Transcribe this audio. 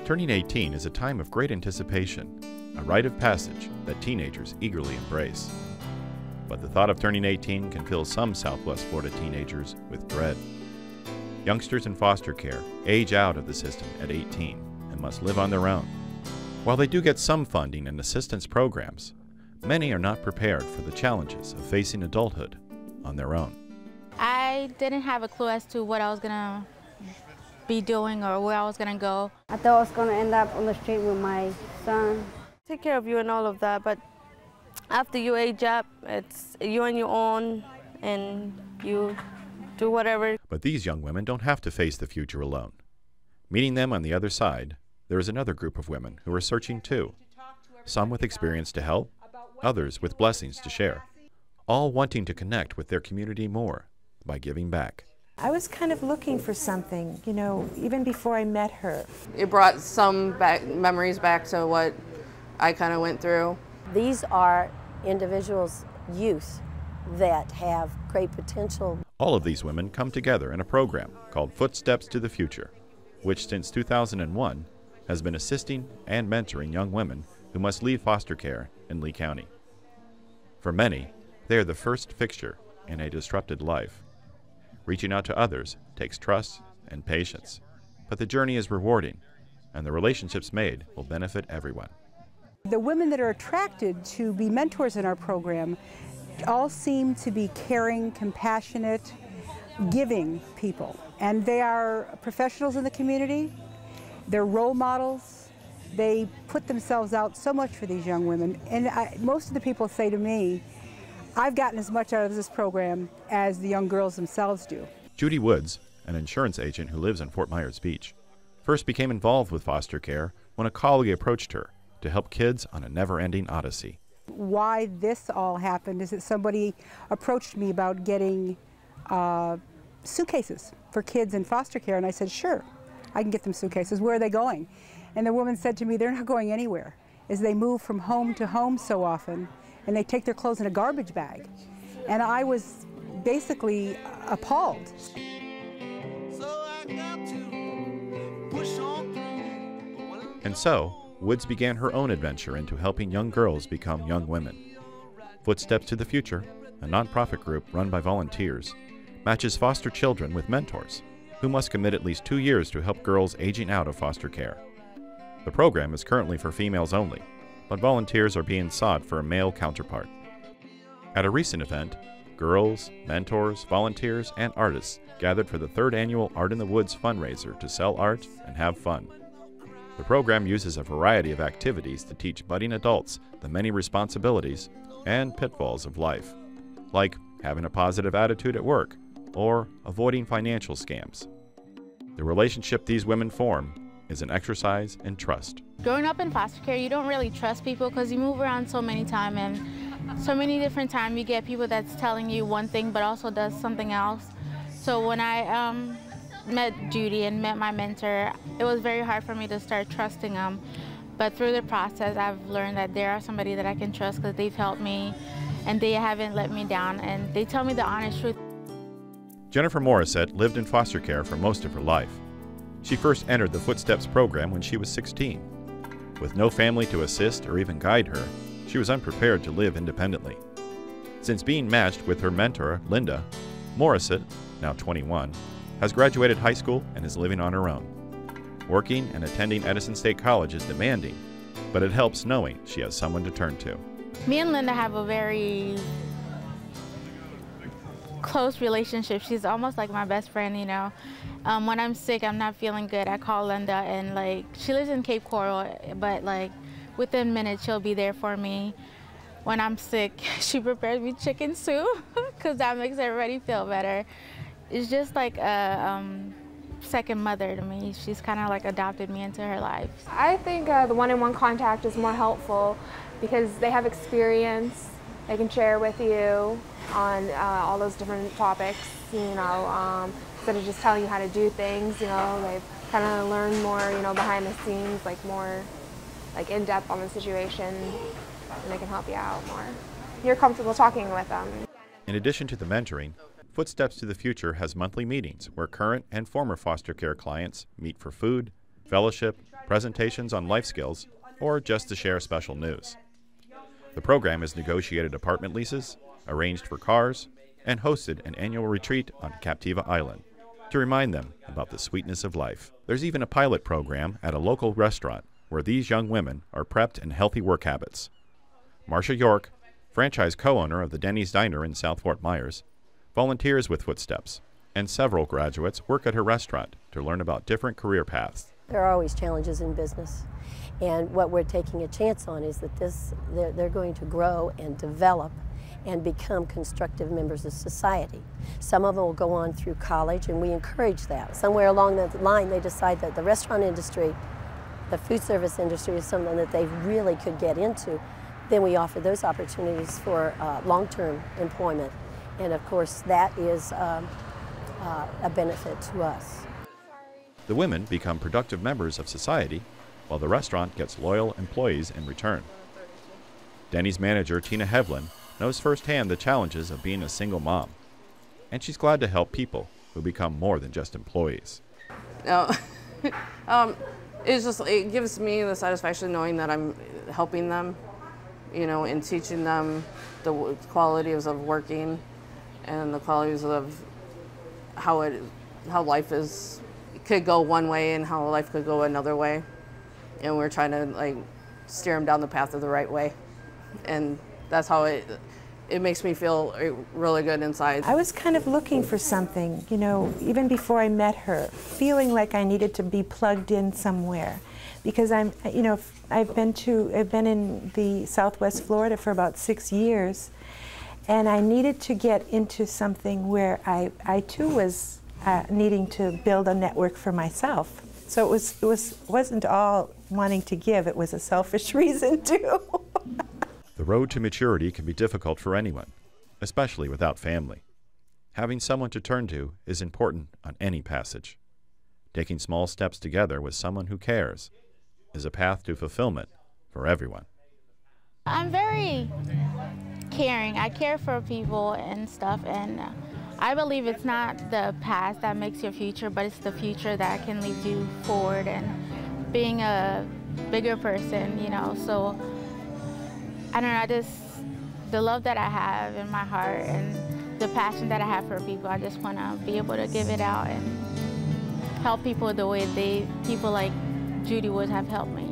Turning 18 is a time of great anticipation, a rite of passage that teenagers eagerly embrace. But the thought of turning 18 can fill some Southwest Florida teenagers with dread. Youngsters in foster care age out of the system at 18 and must live on their own. While they do get some funding and assistance programs, many are not prepared for the challenges of facing adulthood on their own. I didn't have a clue as to what I was going to be doing or where I was going to go. I thought I was going to end up on the street with my son. Take care of you and all of that, but after you age up, it's you on your own and you do whatever. But these young women don't have to face the future alone. Meeting them on the other side, there is another group of women who are searching too. Some with experience to help, others with blessings to share, all wanting to connect with their community more by giving back. I was kind of looking for something, you know, even before I met her. It brought some memories back to what I kind of went through. These are individuals, youth, that have great potential. All of these women come together in a program called Footsteps to the Future, which since 2001 has been assisting and mentoring young women who must leave foster care in Lee County. For many, they are the first fixture in a disrupted life. Reaching out to others takes trust and patience, but the journey is rewarding, and the relationships made will benefit everyone. The women that are attracted to be mentors in our program all seem to be caring, compassionate, giving people. And they are professionals in the community, they're role models, they put themselves out so much for these young women. And most of the people say to me, I've gotten as much out of this program as the young girls themselves do. Judy Woods, an insurance agent who lives in Fort Myers Beach, first became involved with foster care when a colleague approached her to help kids on a never-ending odyssey. Why this all happened is that somebody approached me about getting suitcases for kids in foster care, and I said, sure, I can get them suitcases. Where are they going? And the woman said to me, they're not going anywhere, as they move from home to home so often, and they take their clothes in a garbage bag. And I was basically appalled. And so, Woods began her own adventure into helping young girls become young women. Footsteps to the Future, a nonprofit group run by volunteers, matches foster children with mentors who must commit at least 2 years to help girls aging out of foster care. The program is currently for females only, but volunteers are being sought for a male counterpart. At a recent event, girls, mentors, volunteers, and artists gathered for the 3rd annual Art in the Woods fundraiser to sell art and have fun. The program uses a variety of activities to teach budding adults the many responsibilities and pitfalls of life, like having a positive attitude at work or avoiding financial scams. The relationship these women form is an exercise in trust. Growing up in foster care, you don't really trust people because you move around so many times, and so many different times you get people that's telling you one thing but also does something else. So when I met Judy and met my mentor, it was very hard for me to start trusting them. But through the process, I've learned that they are somebody that I can trust because they've helped me and they haven't let me down, and they tell me the honest truth. Jennifer Morissette lived in foster care for most of her life. She first entered the Footsteps program when she was 16. With no family to assist or even guide her, she was unprepared to live independently. Since being matched with her mentor, Linda, Morissette, now 21, has graduated high school and is living on her own. Working and attending Edison State College is demanding, but it helps knowing she has someone to turn to. Me and Linda have a very close relationship. She's almost like my best friend, you know. When I'm sick, I'm not feeling good, I call Linda, and like, she lives in Cape Coral, but like within minutes she'll be there for me. When I'm sick, she prepares me chicken soup because that makes everybody feel better. It's just like a second mother to me. She's kind of like adopted me into her life. I think the one-on-one contact is more helpful because they have experience. They can share with you on all those different topics, you know, instead of just telling you how to do things, you know, they've kind of learned more, you know, behind the scenes, like more like in-depth on the situation, and they can help you out more. You're comfortable talking with them. In addition to the mentoring, Footsteps to the Future has monthly meetings where current and former foster care clients meet for food, fellowship, presentations on life skills, or just to share special news. The program has negotiated apartment leases, arranged for cars, and hosted an annual retreat on Captiva Island to remind them about the sweetness of life. There's even a pilot program at a local restaurant where these young women are prepped in healthy work habits. Marcia York, franchise co-owner of the Denny's Diner in South Fort Myers, volunteers with Footsteps, and several graduates work at her restaurant to learn about different career paths. There are always challenges in business, and what we're taking a chance on is that they're going to grow and develop and become constructive members of society. Some of them will go on through college, and we encourage that. Somewhere along the line they decide that the restaurant industry, the food service industry is something that they really could get into. Then we offer those opportunities for long-term employment, and of course that is a benefit to us. The women become productive members of society, while the restaurant gets loyal employees in return. Denny's manager Tina Hevlin knows firsthand the challenges of being a single mom, and she's glad to help people who become more than just employees. No, it gives me the satisfaction knowing that I'm helping them, you know, and teaching them the qualities of working and the qualities of how life is. It could go one way and how life could go another way, and we're trying to like steer them down the path of the right way, and that's how it makes me feel really good inside. I was kind of looking for something, you know, even before I met her, feeling like I needed to be plugged in somewhere, because I've been in the Southwest Florida for about 6 years, and I needed to get into something where I too was needing to build a network for myself. So it wasn't all wanting to give, it was a selfish reason too. The road to maturity can be difficult for anyone, especially without family. Having someone to turn to is important on any passage. Taking small steps together with someone who cares is a path to fulfillment for everyone. I'm very caring. I care for people and stuff, and I believe it's not the past that makes your future, but it's the future that can lead you forward and being a bigger person, you know. So I don't know, the love that I have in my heart and the passion that I have for people, I just want to be able to give it out and help people the way people like Judy would have helped me.